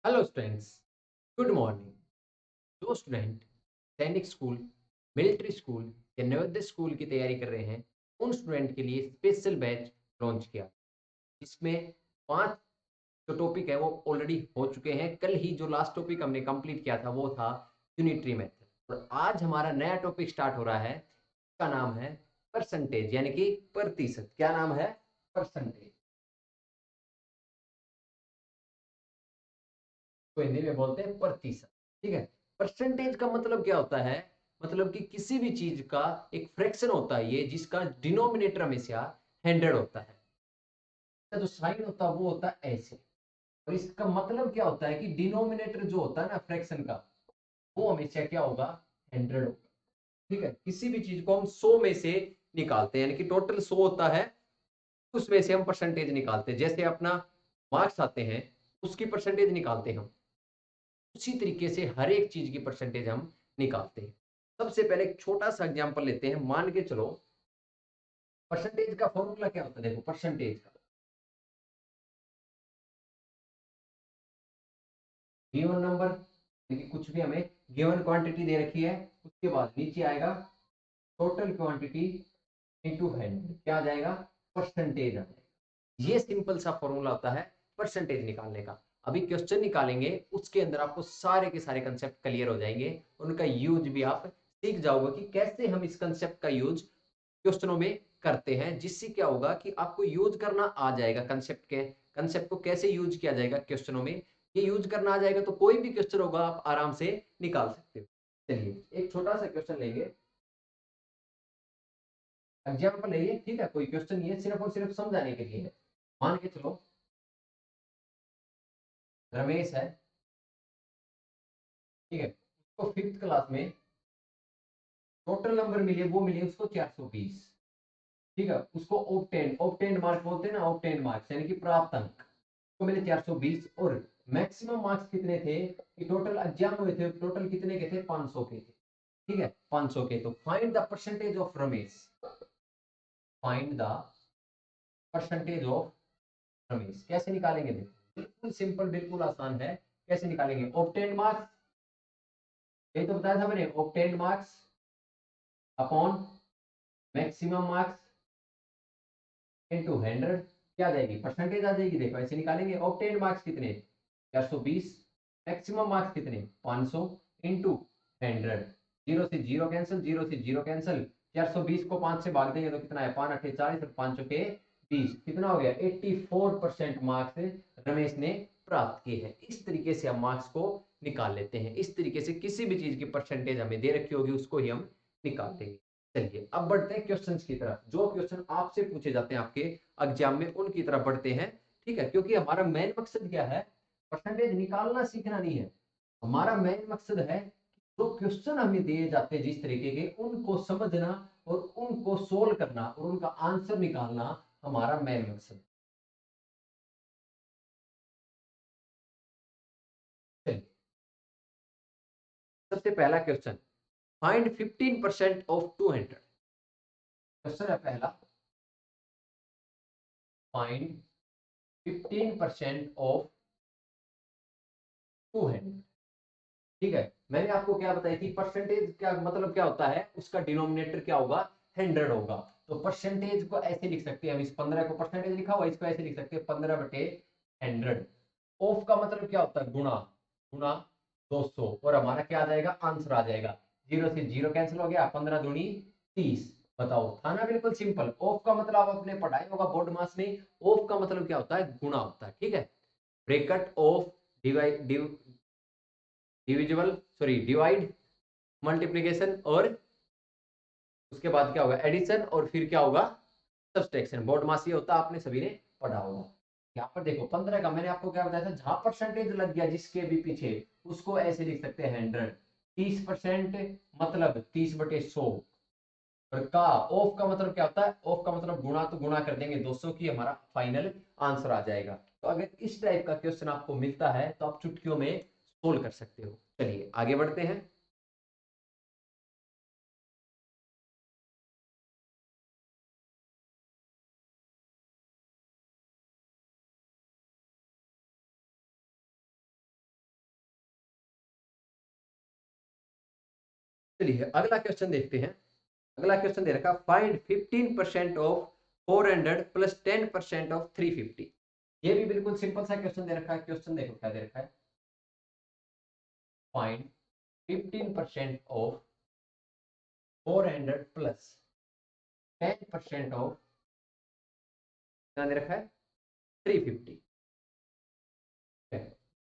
Hello students, good morning. जो student सैनिक school, military school या नवोदय स्कूल की तैयारी कर रहे हैं, उन स्टूडेंट के लिए स्पेशल बैच लॉन्च किया। इसमें 5 जो टॉपिक है वो ऑलरेडी हो चुके हैं। कल ही जो लास्ट टॉपिक हमने कंप्लीट किया था वो था यूनिटरी मेथड, और आज हमारा नया टॉपिक स्टार्ट हो रहा है। इसका नाम है परसेंटेज, यानी कि प्रतिशत। क्या नाम है? परसेंटेज। तो हिंदी में बोलते हैं प्रतिशत। ठीक है। परसेंटेज का मतलब क्या होता है? मतलब कि किसी भी चीज का एक फ्रैक्शन होता है ये, जिसका डिनोमिनेटर हमेशा 100 होता है। इसका जो साइन होता है वो होता है ऐसे। और इसका मतलब क्या होता है कि डिनोमिनेटर जो होता है ना फ्रैक्शन का, वो हमेशा क्या होगा? 100 होगा। ठीक है। किसी भी चीज को हम 100 में से निकालते हैं, यानी कि टोटल 100 होता है, उसमें से हम परसेंटेज निकालते हैं। जैसे अपना मार्क्स आते हैं, उसकी परसेंटेज निकालते हैं हम, उसी तरीके से हर एक चीज की परसेंटेज हम निकालते हैं। सबसे पहले एक छोटा सा एग्जांपल लेते हैं। मान के चलो, परसेंटेज का फॉर्मूला क्या होता है? देखो, परसेंटेज का गिवन नंबर, देखिए कुछ भी हमें गिवन क्वांटिटी दे रखी है, उसके बाद नीचे आएगा टोटल क्वांटिटी इनटू 100, क्या आ जाएगा? परसेंटेज आ जाएगा। ये सिंपल सा फॉर्मूला होता है परसेंटेज निकालने का। अभी क्वेश्चन निकालेंगे, उसके अंदर आपको सारे के सारे कंसेप्ट क्लियर हो जाएंगे। उनका यूज भी आप सीख जाओगे कि कैसे हम इस कंसेप्ट का यूज क्वेश्चनों में करते हैं, जिससे क्या होगा कि आपको यूज करना आ जाएगा। कंसेप्ट को कैसे यूज किया जाएगा क्वेश्चनों में, ये यूज करना आ जाएगा तो कोई भी क्वेश्चन होगा आप आराम से निकाल सकते हो। चलिए एक छोटा सा क्वेश्चन लेंगे, एग्जाम्पल है ये। ठीक है, कोई क्वेश्चन नहीं है, सिर्फ और सिर्फ समझाने के लिए है। मान के चलो रमेश है, ठीक है, उसको फिफ्थ क्लास में टोटल नंबर मिले, वो मिले उसको 420। ठीक है, उसको ऑब्टेन ऑब्टेन मार्क बोलते हैं ना, ऑब्टेन मार्क्स यानी कि प्राप्त अंक को मिले 420। और मैक्सिमम मार्क्स कितने थे कि टोटल एग्जाम हुए थे, टोटल कितने के थे? 500 के थे। ठीक है, 500 के। तो find the percentage of Ramesh. Find the percentage of Ramesh कैसे निकालेंगे? देखो बिल्कुल सिंपल, बिल्कुल आसान है। कैसे निकालेंगे? ऑब्टेन मार्क्स, यही तो बताया था मैंने, obtain marks upon maximum marks into 100, क्या आ जाएगी? परसेंटेज आ जाएगी। देखो ऐसे निकालेंगे। ऑब्टेन मार्क्स कितने? 420। मैक्सिमम मार्क्स कितने? 500 इनटू 100। जीरो से जीरो कैंसिल, जीरो से जीरो कैंसिल। 420 को 5 से भाग देंगे तो कितना है? 5 अठे 40 और 5 के 20। कितना हो गया? 84% मार्क्स रमेश ने प्राप्त किए हैं। इस तरीके से हम मार्क्स को निकाल लेते हैं। इस तरीके से किसी भी चीज की परसेंटेज हमें दे रखी होगी, उसको ही हम निकाल देंगे। चलिए अब बढ़ते हैं क्वेश्चंस की तरफ। जो क्वेश्चन आपसे पूछे जाते हैं आपके एग्जाम में, उनकी तरफ बढ़ते हैं। ठीक है, क्योंकि हमारा मेन मकसद क्या है? परसेंटेज निकालना सीखना नहीं है। हमारा मेन मकसद है जो क्वेश्चन हमें दिए जाते हैं जिस तरीके के, उनको समझना और उनको सोल्व करना और उनका आंसर निकालना हमारा मेन मकसद है। चलिए, सबसे पहला क्वेश्चन, फाइंड 15% ऑफ 200। क्वेश्चन है पहला, फाइंड 15% ऑफ 200। ठीक है, मैंने आपको क्या बताई थी? परसेंटेज क्या मतलब क्या होता है? उसका डिनोमिनेटर क्या होगा? 100 होगा। तो परसेंटेज को ऐसे लिख सकते हैं हम, इस 15 को परसेंटेज लिखा हुआ, इसको ऐसे लिख सकते हैं 15/100। ऑफ का मतलब क्या होता है? गुणा। गुणा 200, और हमारा क्या आ जाएगा? आंसर आ जाएगा। जीरो से जीरो कैंसिल हो गया, 15 दूनी 30। बताओ, था ना बिल्कुल सिंपल। ऑफ का मतलब आपने पढ़ाई होगा बोर्ड मास में। ऑफ का मतलब क्या होता है? गुणा होता है। ठीक है, bracket of divide divisible, sorry divide, multiplication, और उसके बाद क्या होगा? एडिशन, और फिर क्या होगा? सब्सट्रैक्शन। बोर्ड मास ये होता है, आपने सभी ने पढ़ा होगा। यहाँ पर देखो 15 का मैंने आपको क्या बताया था? जहां परसेंटेज लग गया जिसके भी पीछे, उसको ऐसे लिख सकते हैं 100। 30% मतलब 30/100। और का ऑफ का मतलब क्या होता है? ऑफ का मतलब गुणा, तो गुणा कर देंगे 200 की, हमारा फाइनल आंसर आ जाएगा। तो अगर इस टाइप का क्वेश्चन आपको मिलता है तो आप चुटकियों में सोल्व कर सकते हो। चलिए आगे बढ़ते हैं। चलिए अगला क्वेश्चन देखते हैं। अगला क्वेश्चन दे रखा, फाइंड 15% ऑफ 400 प्लस 10% ऑफ 350। ये भी बिल्कुल सिंपल सा क्वेश्चन दे रखा है। क्वेश्चन देखो क्या दे रखा है, फाइंड 15% ऑफ 400 प्लस 10% ऑफ क्या दे रखा है 350।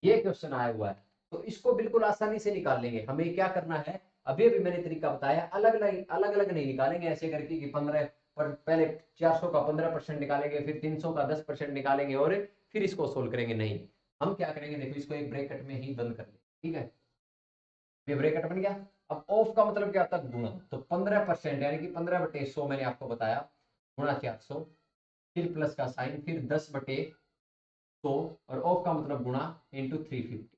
ये क्वेश्चन आया हुआ है, तो इसको बिल्कुल आसानी से निकाल लेंगे। हमें क्या करना है, अभी अभी मैंने तरीका बताया, अलग अलग नहीं निकालेंगे ऐसे करके कि 15 पर पहले 400 का 15% निकालेंगे, फिर 300 का 10% निकालेंगे और फिर इसको सोल्व करेंगे। नहीं, हम क्या करेंगे, देखो इसको एक ब्रैकेट में ही बंद कर लेंगे। ठीक है, ये ब्रैकेट बन गया। अब ऑफ का मतलब क्या होता है, गुणा। तो 15% यानी कि 15/100 मैंने आपको बताया, गुणा 400, फिर प्लस का साइन, फिर 10/100 और ऑफ का मतलब गुणा इंटू 350।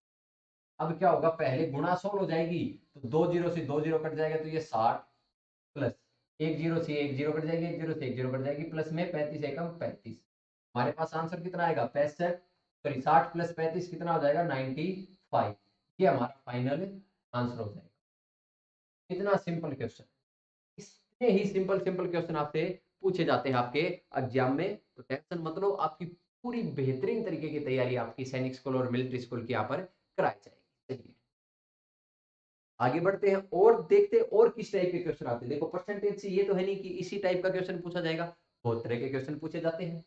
अब क्या होगा, पहले गुणा 100 हो जाएगी, तो 2 जीरो से 2 जीरो कट जाएगा, तो ये 60 प्लस 1 जीरो से 1 जीरो कट जाएगी, 1 जीरो से 1 जीरो कट जाएगी, प्लस में 35 एकम 35। हमारे पास आंसर कितना आएगा 65, सॉरी 60 प्लस 35 कितना हो जाएगा 95। ये हमारा फाइनल आंसर हो जाएगा। इतना सिंपल क्वेश्चन, इतने ही सिंपल सिंपल क्वेश्चन आपसे पूछे जाते हैं आपके एग्जाम में। तो टेंशन मत लो, आपकी पूरी बेहतरीन तरीके की तैयारी आपकी सैनिक स्कूल और मिलिट्री स्कूल की यहाँ पर कराई जाएगी। चलिए आगे बढ़ते हैं और देखते हैं और किस टाइप के क्वेश्चन आते हैं। देखो परसेंटेज से ये तो है नहीं कि इसी टाइप का क्वेश्चन पूछा जाएगा, बहुत तरह के क्वेश्चन पूछे जाते हैं।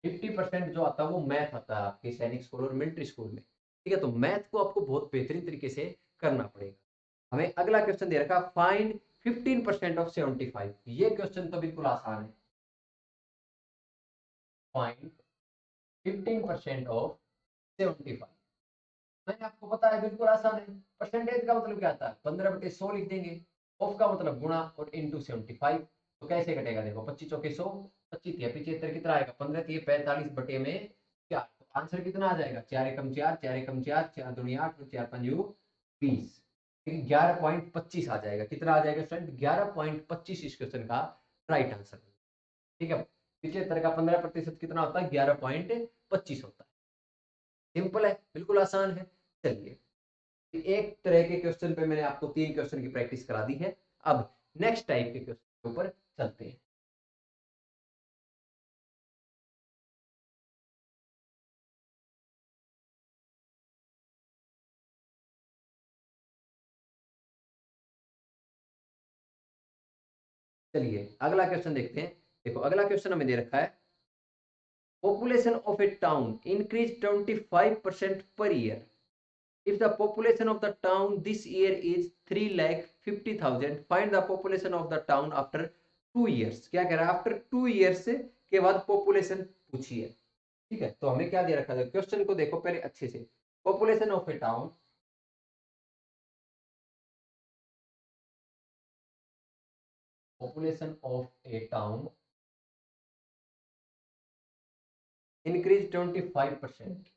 50% जो आता है वो मैथ आता है आपके सैनिक स्कूल और मिलिट्री स्कूल में। ठीक है, तो मैथ को आपको बहुत बेहतरीन तरीके से करना पड़ेगा। हमें अगला क्वेश्चन दे रखा, फाइंड 15% ऑफ 75। ये क्वेश्चन तो बिल्कुल आसान है। फाइंड 15% ऑफ 75, मैंने आपको बताया बिल्कुल आसान है। परसेंटेज का मतलब क्या आता है, 15/100 लिख देंगे, ऑफ का मतलब गुणा और इंटू 75। तो कैसे कटेगा, देखो 25 चौके 100, 25 या 75 कितना आएगा, 15 ये 45 बटे में 4। तो आंसर कितना आ जाएगा, 4 एकम 4, 4 एकम 4, 4 दूनी 8 और 4 पंजू 20। 11.25 आ जाएगा। कितना आ जाएगा स्टूडेंट, 11.25 इस क्वेश्चन का राइट आंसर। ठीक है, 75 का 15% कितना होता है, 11.25 होता है। सिंपल है, बिल्कुल आसान है। चलिए एक तरह के क्वेश्चन पे मैंने आपको 3 क्वेश्चन की प्रैक्टिस करा दी है। अब नेक्स्ट टाइप के क्वेश्चन के ऊपर चलते हैं। चलिए अगला क्वेश्चन देखते हैं। देखो अगला क्वेश्चन हमें दे रखा है, population of a town increased 25% per year. If the population of the town this year is 3,50,000, find the population of the town after 2 years। क्या कह रहा है, आफ्टर 2 years के बाद पॉपुलेशन पूछी है। ठीक है, तो हमें क्या दे रखा है, क्वेश्चन को देखो पहले अच्छे से। Population of A town, population of a town increase 25%,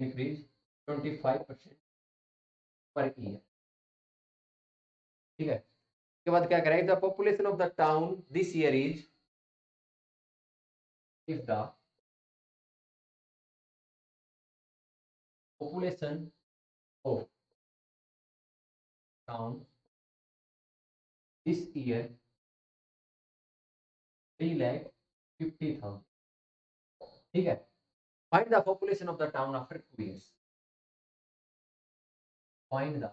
increase 25% per year. ठीक है, उसके बाद क्या करेगा, the population of the town this year is, if the population of town this year 3,50,000। ठीक है, find the population of the town after 2 years। Find the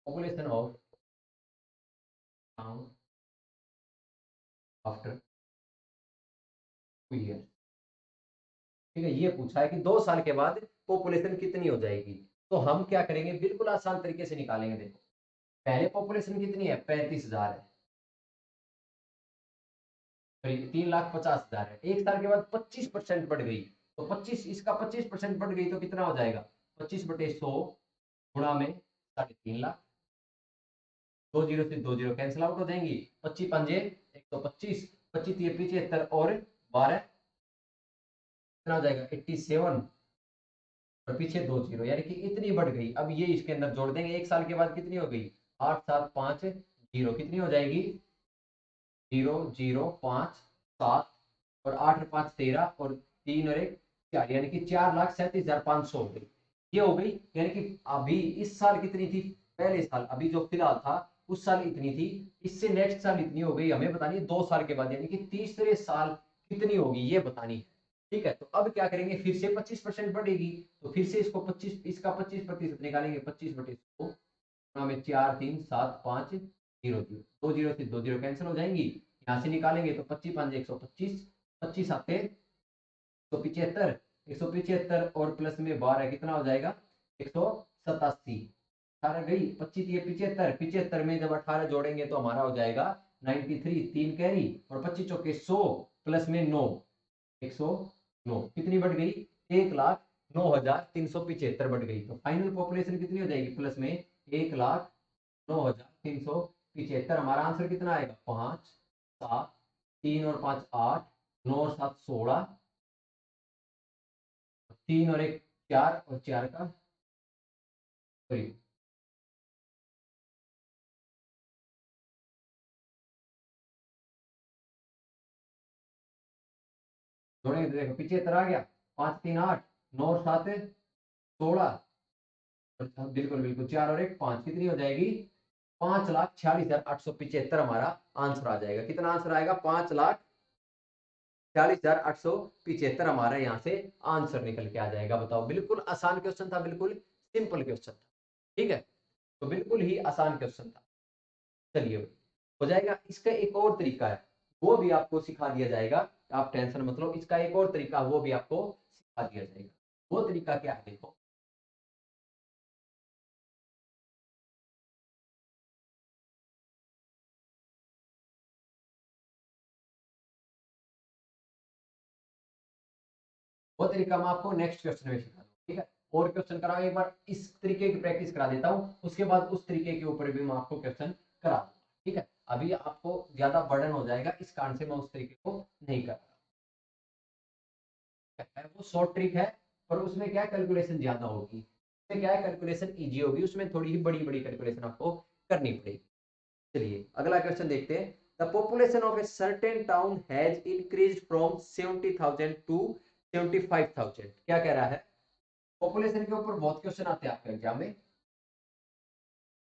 population of town after 2 years। ठीक है, ये पूछा है कि 2 साल के बाद पॉपुलेशन कितनी हो जाएगी। तो हम क्या करेंगे, बिल्कुल आसान तरीके से निकालेंगे। देखो पहले पॉपुलेशन कितनी है, 35,000 है, 3,50,000 है। 1 साल के बाद 25% बढ़ गई, तो 25 इसका 25% बढ़ गई तो कितना हो जाएगा, 25/100 गुणा में 3.5 लाख। 2 जीरो से 2 जीरो कैंसिल आउट हो जाएंगी, 25 पंजे 125, 25 75 और 12 कितना हो जाएगा 87। और पीछे 2 जीरो, यानी कि इतनी बढ़ गई। अब ये इसके अंदर जोड़ देंगे, 1 साल के बाद कितनी हो गई, 8750, कितनी हो जाएगी, 0057, और 8 और 5 13, और 3 और 1 4, यानी कि 4,37,500 हो गई। ये हो गई, यानी कि अभी इस साल कितनी थी, पहले साल, अभी जो फिलहाल था उस साल इतनी थी, इससे नेक्स्ट साल इतनी हो गई, हमें बतानी है 2 साल के बाद, यानी कि तीसरे साल कितनी होगी ये बतानी है। ठीक है, तो अब क्या करेंगे, फिर से 25% बढ़ेगी, तो फिर से इसको 25, इसका 25% निकालेंगे, 25/100 में 4 3 7 5 0 0, 2 जीरो से 2 जीरो कैंसिल हो जाएंगी, यहाँ से निकालेंगे तो 25 5 125, 25 आते 175, 175 और प्लस में 12 कितना हो जाएगा, 187, 18 गई, 25 75, 75 में जब 18 जोड़ेंगे तो हमारा हो जाएगा 93, 3 कैरी, और 25 चौके 100 प्लस में 9, 109, कितनी बढ़ गई, 1,09,375 बढ़ गई। तो फाइनल पॉपुलेशन कितनी हो जाएगी, प्लस में 1,09,375। हमारा आंसर कितना आएगा, 5 7, 3 और 5 8, 9 और 7 16, 3 और 1 4, और 4 का सॉरी, जोड़ेंगे तो देखो 75 आ गया, 5 3 8, 9 और 7 16, बिल्कुल बिल्कुल, 4 और 1 5, कितनी हो जाएगी, 5,46,875 हमारा आंसर आ जाएगा। कितना आंसर आएगा, 5,46,875 हमारा यहाँ से आंसर निकल के आ जाएगा। बताओ, बिल्कुल आसान क्वेश्चन था, बिल्कुल सिंपल क्वेश्चन था। ठीक है, तो बिल्कुल ही आसान क्वेश्चन था। चलिए हो जाएगा। इसका एक और तरीका है, वो भी आपको सिखा दिया जाएगा, आप टेंशन मत लो। इसका एक और तरीका वो भी आपको सिखा दिया जाएगा। वो तरीका क्या है, देखो, वो तरीका मैं आपको नेक्स्ट क्वेश्चन में सिखा दूँ। ठीक है, और क्वेश्चन कराओ एक बार, इस तरीके की प्रैक्टिस करा देता हूँ, उसके बाद उस तरीके के ऊपर भी मैं आपको क्वेश्चन करा दूंगा। ठीक है, अभी आपको ज्यादा बर्डन हो जाएगा, इस कारण से मैं उस तरीके को नहीं कर रहा। वो शॉर्ट ट्रिक है, पर उसमें क्या कैलकुलेशन ज्यादा होगी, उसमें क्या है, कैलकुलेशन इजी होगी, उसमें थोड़ी ही बड़ी बड़ी कैलकुलेशन आपको करनी पड़ेगी। चलिए अगला क्वेश्चन देखते हैं। The population of a certain town has increase from 70,000 to 75,000। क्या कह रहा है, पॉपुलेशन के ऊपर बहुत क्वेश्चन आते हैं आपके एग्जाम में।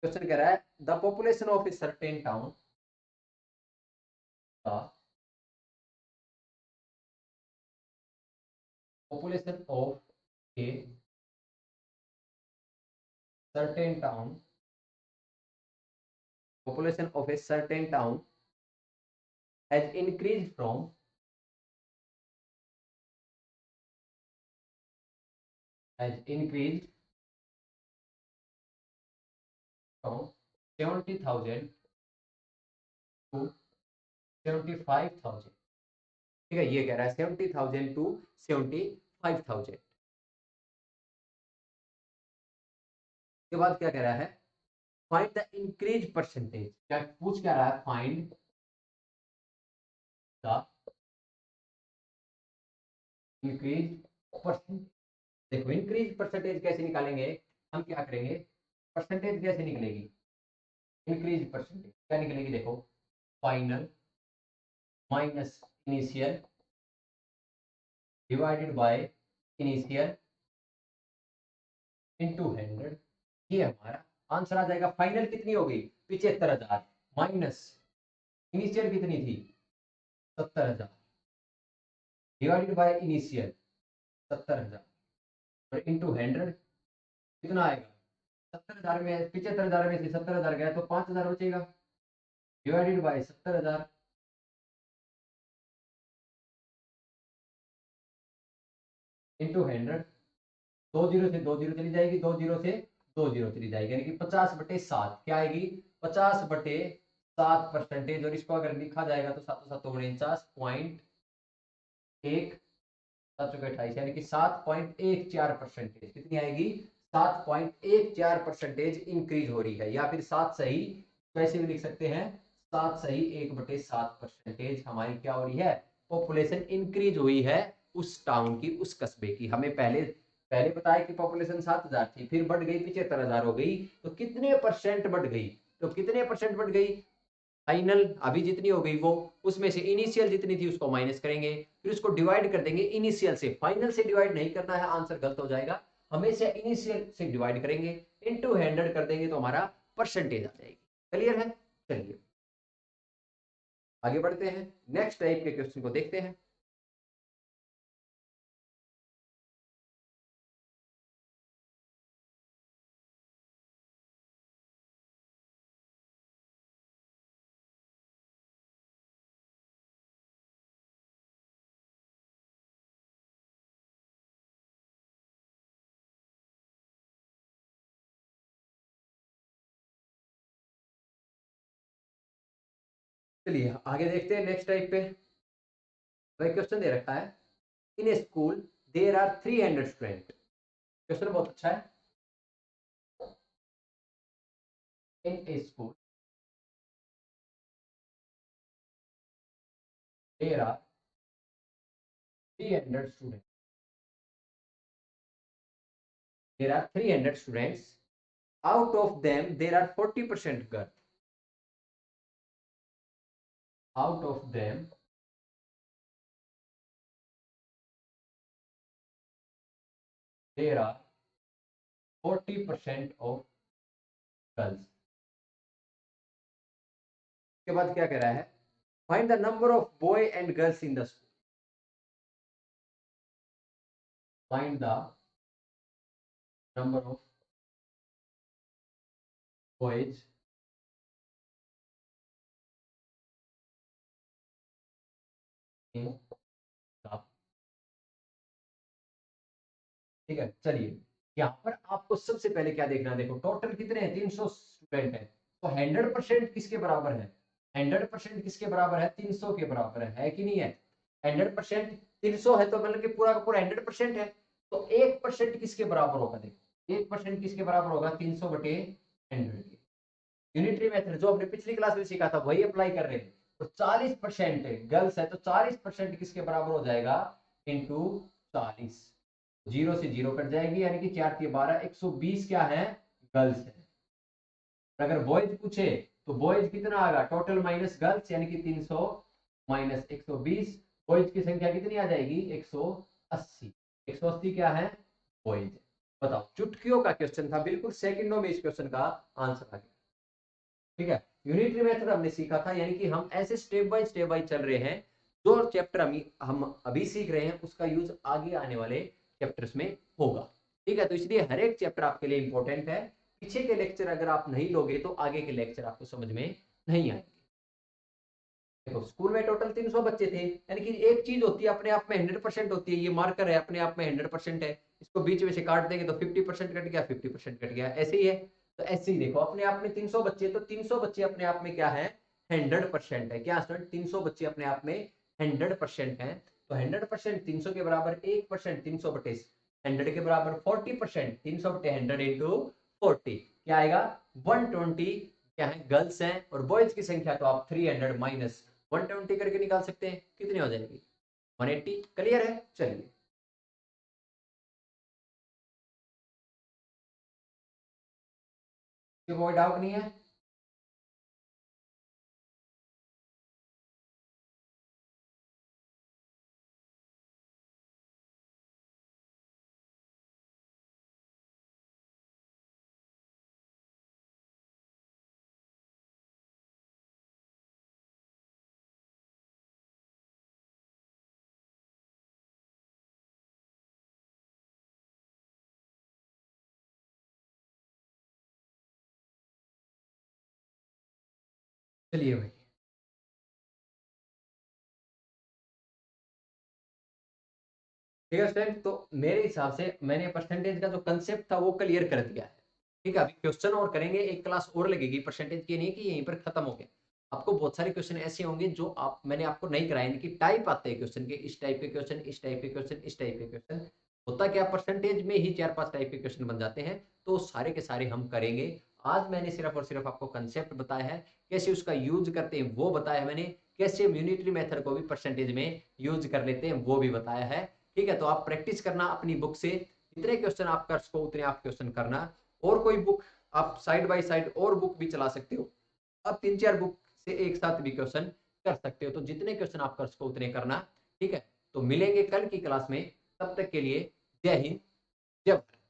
क्वेश्चन कह रहा है, the population of a certain town का population of a certain town, population of a certain town has increase from, has increase from 70,000 to 75,000। ठीक है, ये कह रहा है 70,000 टू 75,000। के बाद क्या कह रहा है, फाइंड द इंक्रीज परसेंटेज। क्या पूछ क्या रहा है, फाइंड द इंक्रीज परसेंटेज। देखो, इंक्रीज परसेंटेज कैसे निकालेंगे, हम क्या करेंगे, परसेंटेज कैसे निकलेगी, इंक्रीज परसेंटेज क्या निकलेगी, देखो, final minus initial divided by initial into 100, ये हमारा आंसर आ जाएगा। फाइनल कितनी हो गई, 75,000, माइनस इनिशियल कितनी थी, 70,000, डिवाइडेड बाय इनिशियल 70,000, और इंटू 100 कितना आएगा, 70,000 में 75,000 में से 70,000 गया तो 5,000 बचेगा, डिवाइडेड बाय 70,000 इंटू 100, 2 जीरो से 2 जीरो चली जाएगी, 2 जीरो से 2 जीरो चली जाएगी, यानी कि 50/7 क्या आएगी, 50/7 परसेंटेज। और इसको अगर लिखा जाएगा तो 7 7 49.1, 7 28, यानी कि 7.14% कितनी आएगी, 7.14% इंक्रीज हो रही है, या फिर 7 सही वैसे भी लिख सकते हैं, 7 सही 1/7% हमारी क्या हो रही है, पॉपुलेशन इंक्रीज हुई है उस टाउन की, उस कस्बे की। हमें पहले पहले बताया कि पॉपुलेशन 7,000 थी, फिर बढ़ गई 75,000 हो गई, तो कितने परसेंट बढ़ गई, तो कितने परसेंट बढ़ गई, फाइनल अभी जितनी हो गई वो, उसमें से इनिशियल जितनी थी उसको माइनस करेंगे, फिर उसको डिवाइड कर देंगे इनिशियल से, फाइनल से डिवाइड नहीं करना है, आंसर गलत हो जाएगा, हमेशा इनिशियल से डिवाइड करेंगे, इनटू 100 कर देंगे तो हमारा परसेंटेज आ जाएगी। क्लियर है? चलिए आगे बढ़ते हैं, नेक्स्ट टाइप के क्वेश्चन को देखते हैं। चलिए आगे देखते हैं नेक्स्ट टाइप पे। वही क्वेश्चन दे रखा है, in a school there are 300 student. Question बहुत अच्छा है। In a school there are 300 student, there are 300 students, out of them there are 40% girl, out of them there are 40% of girls। के बाद क्या कह रहा है, find the number of boy and girls in the school, find the number of boys in the, ठीक है। चलिए यहाँ पर आपको सबसे पहले क्या देखना है, देखो टोटल कितने हैं, 300 स्टूडेंट है, तो 100% किसके बराबर है, 100% किसके बराबर है, 300 के बराबर है कि नहीं है, 100% 300 है तो मतलब कि पूरा का पूरा 100% है, तो 1% किसके बराबर होगा, देखो 1% किसके बराबर होगा, 300 बटे 100 के। यूनिटरी मेथड जो हमने पिछली क्लास में सीखा था वही अप्लाई कर रहे हैं, तो 40% गर्ल्स है तो 40% किसके बराबर हो जाएगा, इंटू 40, जीरो से जीरो कट जाएगी, यानी कि 4 के 12, 120 क्या है, गर्ल्स है। अगर बॉयज पूछे तो बॉयज कितना आएगा, टोटल माइनस गर्ल्स यानी कि 300 माइनस 120, बॉयज की संख्या कितनी आ जाएगी, 180, 180 क्या है, बॉयज। बताओ चुटकियों का क्वेश्चन था, बिल्कुल सेकंडों में इस क्वेश्चन का आंसर आ गया। ठीक है, यूनिटरी मेथड हमने सीखा था, यानी कि हम ऐसे स्टेप बाय चल रहे हैं, जो चैप्टर हम अभी सीख रहे हैं उसका यूज आगे आने वाले चैप्टर्स में होगा। ठीक है, तो इसलिए हर एक चैप्टर आपके लिए इंपॉर्टेंट है, पीछे के लेक्चर अगर आप नहीं लोगे तो आगे के लेक्चर आपको समझ में नहीं आएंगे। देखो स्कूल में टोटल 300 बच्चे थे, यानी कि एक चीज होती है अपने आप में 100% होती है, ये मार्कर है अपने आप में 100% है, इसको बीच में से काट देंगे तो 50% कट गया, 50% कट गया, ऐसे ही है। तो ऐसे ही देखो अपने आप में 300 बच्चे, तो 300 बच्चे अपने आप में क्या है, 100% है, क्या स्टूडेंट 300 बच्चे अपने आप में 100% है, तो 100% 300 के बराबर 1% 300 बटे 100 के बराबर 40%, 300 बटे 100 इंटू 40 क्या आएगा, 120 क्या है, गर्ल्स हैं, और बॉयज की संख्या तो आप 300 माइनस 120 करके निकाल सकते हैं, कितनी हो जाएगी, 180। क्लियर है? चलिए कोई डाउट नहीं है? चलिए भाई, ठीक है स्टूडेंट, तो मेरे हिसाब से मैंने परसेंटेज का जो कंसेप्ट था वो क्लियर कर दिया है। ठीक है, अभी क्वेश्चन और करेंगे, एक क्लास और लगेगी परसेंटेज की, नहीं कि यहीं पर खत्म हो गया। आपको बहुत सारे क्वेश्चन ऐसे होंगे जो आप मैंने आपको नहीं कराए, यानी कि टाइप आते हैं क्वेश्चन के, इस टाइप के क्वेश्चन, इस टाइप के क्वेश्चन, इस टाइप के क्वेश्चन, होता क्या परसेंटेज में ही 4-5 टाइप के क्वेश्चन बन जाते हैं, तो सारे के सारे हम करेंगे। आज मैंने सिर्फ और सिर्फ आपको कंसेप्ट बताया है, कैसे उसका यूज करते हैं वो बताया मैंने, कैसे यूनिटरी मेथड को भी परसेंटेज में यूज कर लेते हैं वो भी बताया है। ठीक है, तो आप प्रैक्टिस करना अपनी बुक से, जितने क्वेश्चन आप कर सको उतने आप क्वेश्चन करना। और कोई बुक आप साइड बाय साइड और बुक भी चला सकते हो, आप 3-4 बुक से एक साथ भी क्वेश्चन कर सकते हो। तो जितने क्वेश्चन आप कर सको उतने करना, ठीक है। तो मिलेंगे कल की क्लास में, तब तक के लिए जय हिंद, जय भारत।